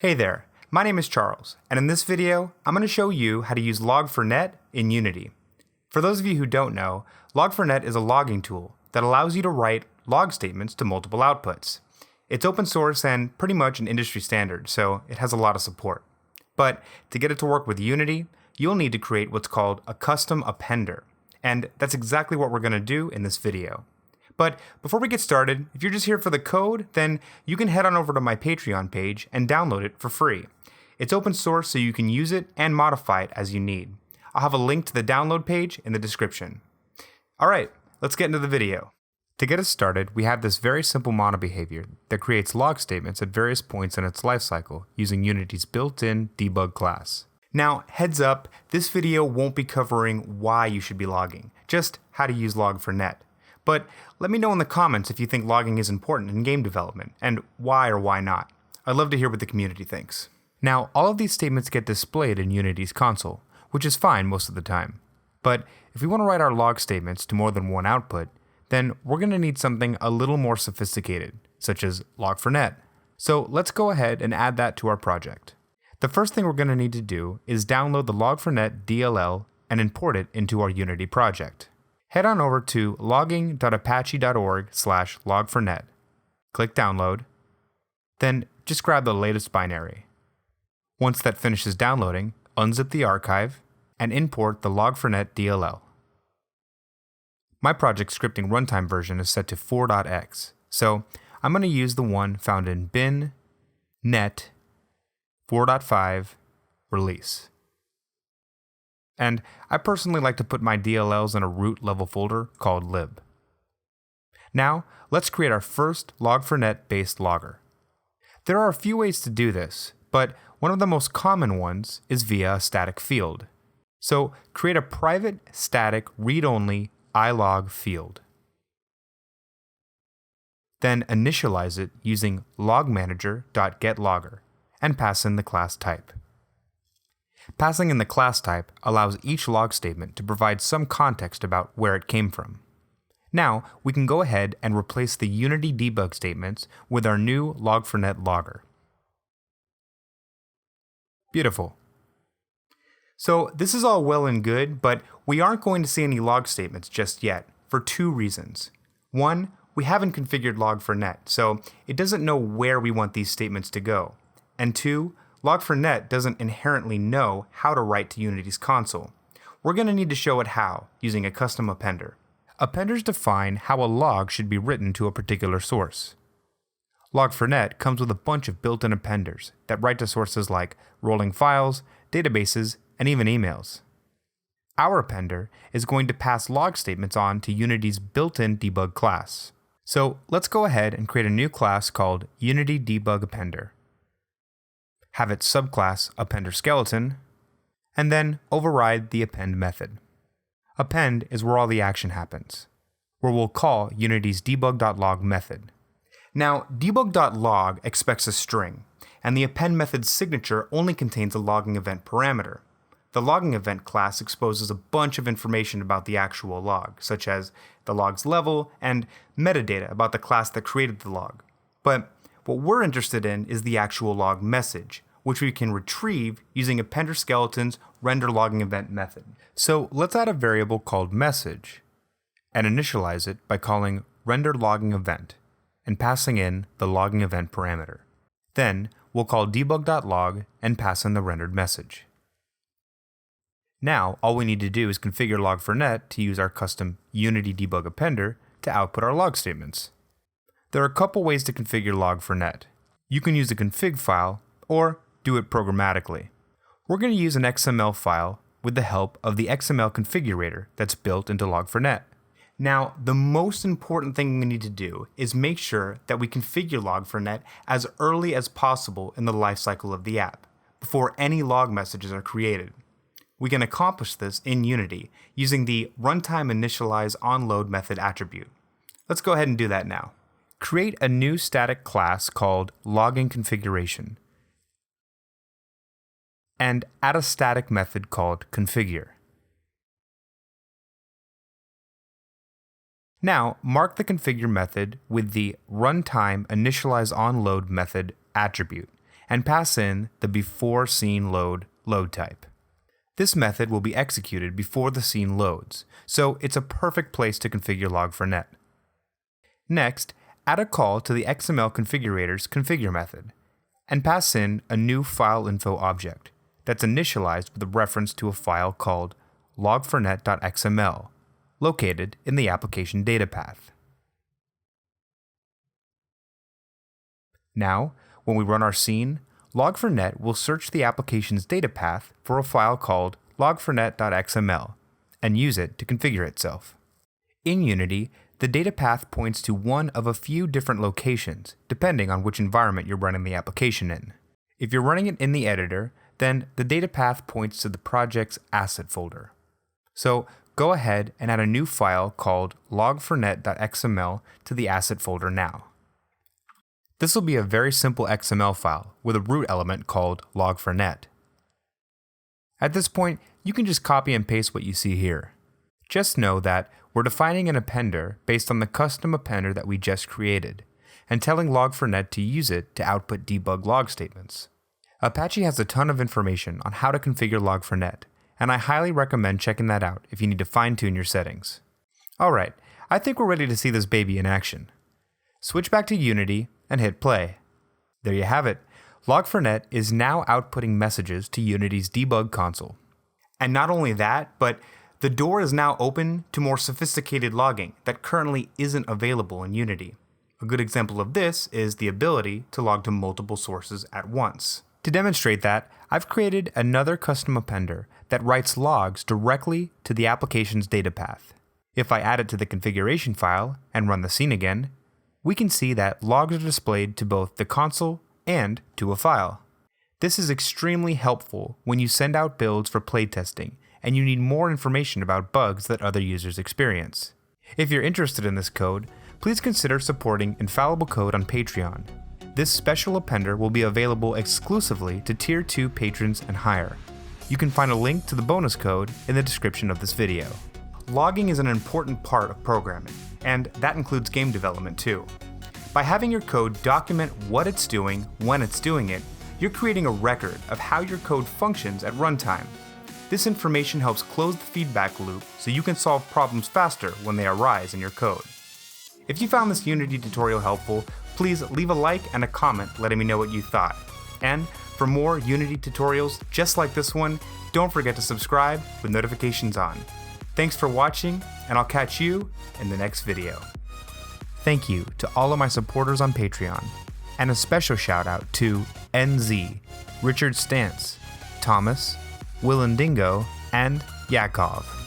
Hey there, my name is Charles, and in this video, I'm going to show you how to use log4net in Unity. For those of you who don't know, log4net is a logging tool that allows you to write log statements to multiple outputs. It's open source and pretty much an industry standard, so it has a lot of support. But to get it to work with Unity, you'll need to create what's called a custom appender, and that's exactly what we're going to do in this video. But before we get started, if you're just here for the code, then you can head on over to my Patreon page and download it for free. It's open source so you can use it and modify it as you need. I'll have a link to the download page in the description. Alright, let's get into the video. To get us started, we have this very simple mono behavior that creates log statements at various points in its lifecycle using Unity's built-in debug class. Now, heads up, this video won't be covering why you should be logging, just how to use log4net. But let me know in the comments if you think logging is important in game development, and why or why not. I'd love to hear what the community thinks. Now, all of these statements get displayed in Unity's console, which is fine most of the time. But if we want to write our log statements to more than one output, then we're going to need something a little more sophisticated, such as log4net. So let's go ahead and add that to our project. The first thing we're going to need to do is download the log4net DLL and import it into our Unity project. Head on over to logging.apache.org/log4net. Click Download, then just grab the latest binary. Once that finishes downloading, unzip the archive and import the log4net DLL. My project scripting runtime version is set to 4.x, so I'm going to use the one found in bin net 4.5 release. And I personally like to put my DLLs in a root level folder called lib. Now, let's create our first log4net based logger. There are a few ways to do this, but one of the most common ones is via a static field. So create a private static read-only ilog field. Then initialize it using logmanager.getLogger and pass in the class type. Passing in the class type allows each log statement to provide some context about where it came from. Now, we can go ahead and replace the Unity debug statements with our new log4net logger. Beautiful. So this is all well and good, but we aren't going to see any log statements just yet, for two reasons. One, we haven't configured log4net, so it doesn't know where we want these statements to go. And two, log4net doesn't inherently know how to write to Unity's console. We're going to need to show it how, using a custom appender. Appenders define how a log should be written to a particular source. Log4net comes with a bunch of built-in appenders that write to sources like rolling files, databases, and even emails. Our appender is going to pass log statements on to Unity's built-in debug class. So let's go ahead and create a new class called Unity Debug Appender. Have its subclass appender skeleton, and then override the append method. Append is where all the action happens, where we'll call Unity's debug.log method. Now, debug.log expects a string, and the append method's signature only contains a logging event parameter. The logging event class exposes a bunch of information about the actual log, such as the log's level and metadata about the class that created the log. But what we're interested in is the actual log message, which we can retrieve using appender skeleton's render logging event method. So let's add a variable called message and initialize it by calling render logging event and passing in the logging event parameter. Then we'll call debug.log and pass in the rendered message. Now all we need to do is configure log4net to use our custom Unity debug appender to output our log statements. There are a couple ways to configure log4net. You can use a config file or do it programmatically. We're going to use an XML file with the help of the XML configurator that's built into log4net. Now, the most important thing we need to do is make sure that we configure log4net as early as possible in the lifecycle of the app, before any log messages are created. We can accomplish this in Unity using the runtime initialize onload method attribute. Let's go ahead and do that now. Create a new static class called logging configuration and add a static method called configure. Now, mark the configure method with the runtime initialize onload method attribute and pass in the before scene load type. This method will be executed before the scene loads, so it's a perfect place to configure log4net. Next, add a call to the XML configurator's configure method, and pass in a new file info object that's initialized with a reference to a file called log4net.xml, located in the application data path. Now, when we run our scene, log4net will search the application's data path for a file called log4net.xml and use it to configure itself. In Unity, the data path points to one of a few different locations, depending on which environment you're running the application in. If you're running it in the editor, then the data path points to the project's asset folder. So go ahead and add a new file called log4net.xml to the asset folder now. This will be a very simple XML file with a root element called log4net. At this point, you can just copy and paste what you see here. Just know that we're defining an appender based on the custom appender that we just created, and telling log4net to use it to output debug log statements. Apache has a ton of information on how to configure log4net, and I highly recommend checking that out if you need to fine-tune your settings. Alright, I think we're ready to see this baby in action. Switch back to Unity and hit play. There you have it. Log4net is now outputting messages to Unity's debug console. And not only that, but the door is now open to more sophisticated logging that currently isn't available in Unity. A good example of this is the ability to log to multiple sources at once. To demonstrate that, I've created another custom appender that writes logs directly to the application's data path. If I add it to the configuration file and run the scene again, we can see that logs are displayed to both the console and to a file. This is extremely helpful when you send out builds for playtesting and you need more information about bugs that other users experience. If you're interested in this code, please consider supporting Infallible Code on Patreon. This special appender will be available exclusively to Tier 2 patrons and higher. You can find a link to the bonus code in the description of this video. Logging is an important part of programming, and that includes game development too. By having your code document what it's doing when it's doing it, you're creating a record of how your code functions at runtime. This information helps close the feedback loop so you can solve problems faster when they arise in your code. If you found this Unity tutorial helpful, please leave a like and a comment letting me know what you thought. And for more Unity tutorials just like this one, don't forget to subscribe with notifications on. Thanks for watching, and I'll catch you in the next video. Thank you to all of my supporters on Patreon, and a special shout out to NZ, Richard Stantz, Thomas, Willandingo, and Yakov.